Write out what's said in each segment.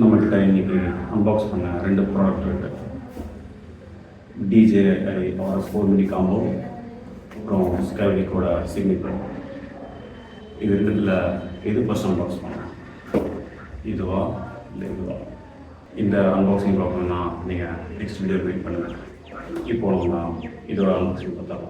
நம்மக்கிட்ட இன்றைக்கி அன்பாக்ஸ் பண்ண 2 ப்ராடக்ட் இருக்குது. DJI RS4 மினி காம்போ, அப்புறம் ஸ்கைவிக்கோட சிக்னிஃபை. இது ரெண்டுத்தில் எது ஃபஸ்ட் அன்பாக்ஸ் பண்ணேன், இதுவா இல்லை இதுவா? இந்த அன்பாக்சிங் பார்க்கணுன்னா நீங்கள் நெக்ஸ்ட் வீடியோ வெயிட் பண்ணுங்கள். இப்போ நம்ம இதோட அன்பாக்சிங் பார்த்தா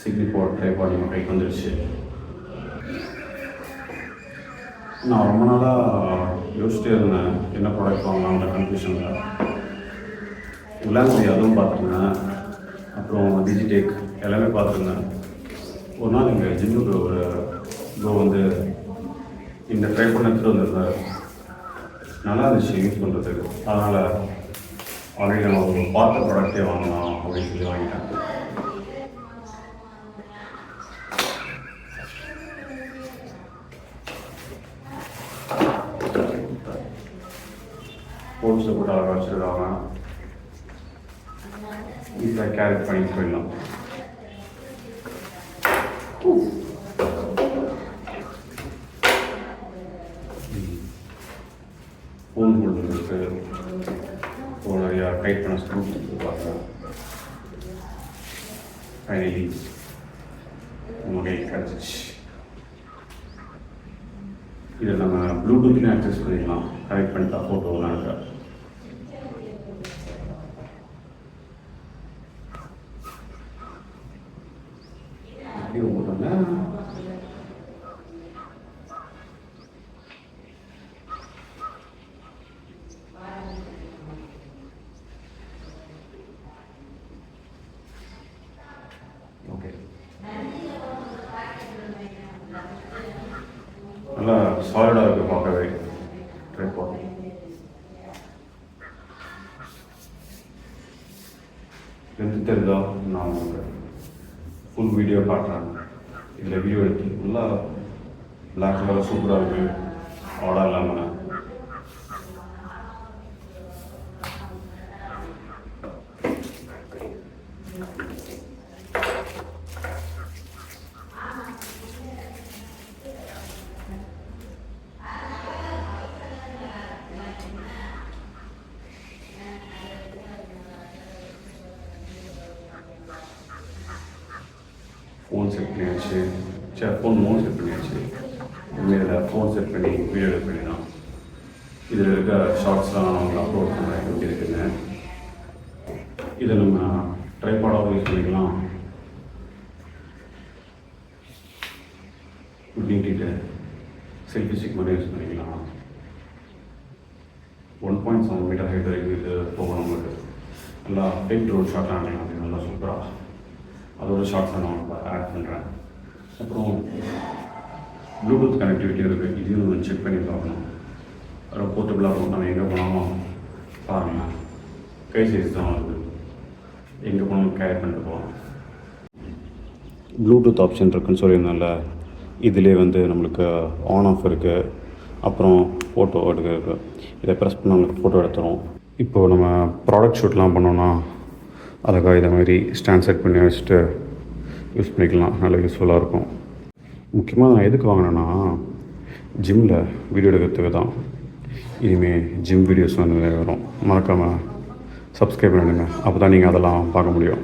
சிக்னிஃபோட ட்ரைபாட் நம்ம கைக்கு வந்துடுச்சு. நான் ரொம்ப நாளாக யோசிச்சுட்டே இருந்தேன் என்ன ப்ராடக்ட் வாங்கலாம்ன்ற கன்ஃபியூஷனில். விலான்சி அதுவும் பார்த்துருந்தேன், அப்புறம் டிஜிடெக் எல்லாமே பார்த்துருந்தேன். ஒரு நாள் எங்கள் ஜிம்முக்கு ஒரு வந்து இந்த ட்ரைபாட் எடுத்துகிட்டு வந்திருந்தார். நல்லா இருந்துச்சு யூஸ் பண்ணுறதுக்கு. அதனால் ஆல்ரெடி நம்ம ஒரு பார்த்த ப்ராடக்டே வாங்கலாம் அப்படின்னு சொல்லி வாங்கிட்டேன். போல்ஸில் போட்டு அழகாக வச்சுருக்காங்க. ஈஸியாக கேரட் பண்ணி போயிடலாம். ஃபோன் கொடுத்துருக்கு. இப்போ நிறையா டைட் பண்ண ஸ்க்ரூஸ் கொடுத்துருப்பாங்க. ஃபைனலி நம்ம கைக்கு கிடச்சிச்சு. இதை நம்ம ப்ளூடூத்லேயும் ஆக்சஸ் பண்ணிக்கலாம். கனெக்ட் பண்ணிட்டா ஃபோட்டோலாம் இருக்கா. ஓகே, நல்லா சாலிடாக இருக்குது பார்க்கவே ட்ரைபாட். எடுத்து தெரியுதா? நான் உங்களுக்கு ஃபுல் வீடியோ காட்டுறேன். இதில் வீடியோ எடுத்து நல்லா பிளாக் கலர் சூப்பராக இருக்குது. ஆடாக இல்லாமல் ஃபோன் செட் பண்ணியாச்சு. ஃபோன் மோட் செட் பண்ணியாச்சு. இதில் ஃபோன் செட் பண்ணி வீடியோ எடிட் பண்ணி தான் இதில் இருக்க ஷார்ட்ஸ்லாம் நான் உங்களுக்கு அப்லோட் பண்ணுறேன். எப்படி இருக்குன்னு இதை நம்ம ட்ரைபாடாகவும் யூஸ் பண்ணிக்கலாம். நீட்டிட்டு செல்ஃபி ஸ்டிக் மாதிரி யூஸ் பண்ணிக்கலாம். 1.7 மீட்டர் ஹைட் வரைக்கும் இது போகணும். நம்மளுக்கு நல்லா பிக் ரோட் ஷார்ட்லாம் ஆகலாம். நல்லா சூப்பராக அதோட ஷார்ட்ஸை நான் ஆட் பண்ணுறேன். அப்புறம் ப்ளூடூத் கனெக்டிவிட்டி இருக்குது. இதையும் நம்ம செக் பண்ணி பார்க்கணும். ரொம்ப போர்ட்டபுளாக இருக்கும். நம்ம எங்கே போனாலும் பாருங்கள், கை சைஸ் தான் வருது. எங்கே போனாலும் கேரி பண்ணிட்டு போகலாம். ப்ளூடூத் ஆப்ஷன் இருக்குன்னு சொல்லியிருந்தால இதிலே நம்மளுக்கு ஆன் ஆஃப் இருக்குது. அப்புறம் ஃபோட்டோ எடுக்க இதை ப்ரெஸ் பண்ண நம்மளுக்கு ஃபோட்டோ எடுத்துரும். இப்போது நம்ம ப்ராடக்ட் ஷூட்லாம் பண்ணோன்னா அதுக்காக இதை மாதிரி ஸ்டாண்ட் செட் பண்ணி வச்சுட்டு யூஸ் பண்ணிக்கலாம். நல்லா யூஸ்ஃபுல்லாக இருக்கும். முக்கியமாக நான் எதுக்கு வாங்கினேன்னா ஜிம்மில் வீடியோ எடுக்கிறதுக்கு தான். இனிமேல் ஜிம் வீடியோஸ் வரும். மறக்காமல் சப்ஸ்கிரைப் பண்ணிடுங்க. அப்போ தான் நீங்கள் அதெல்லாம் பார்க்க முடியும்.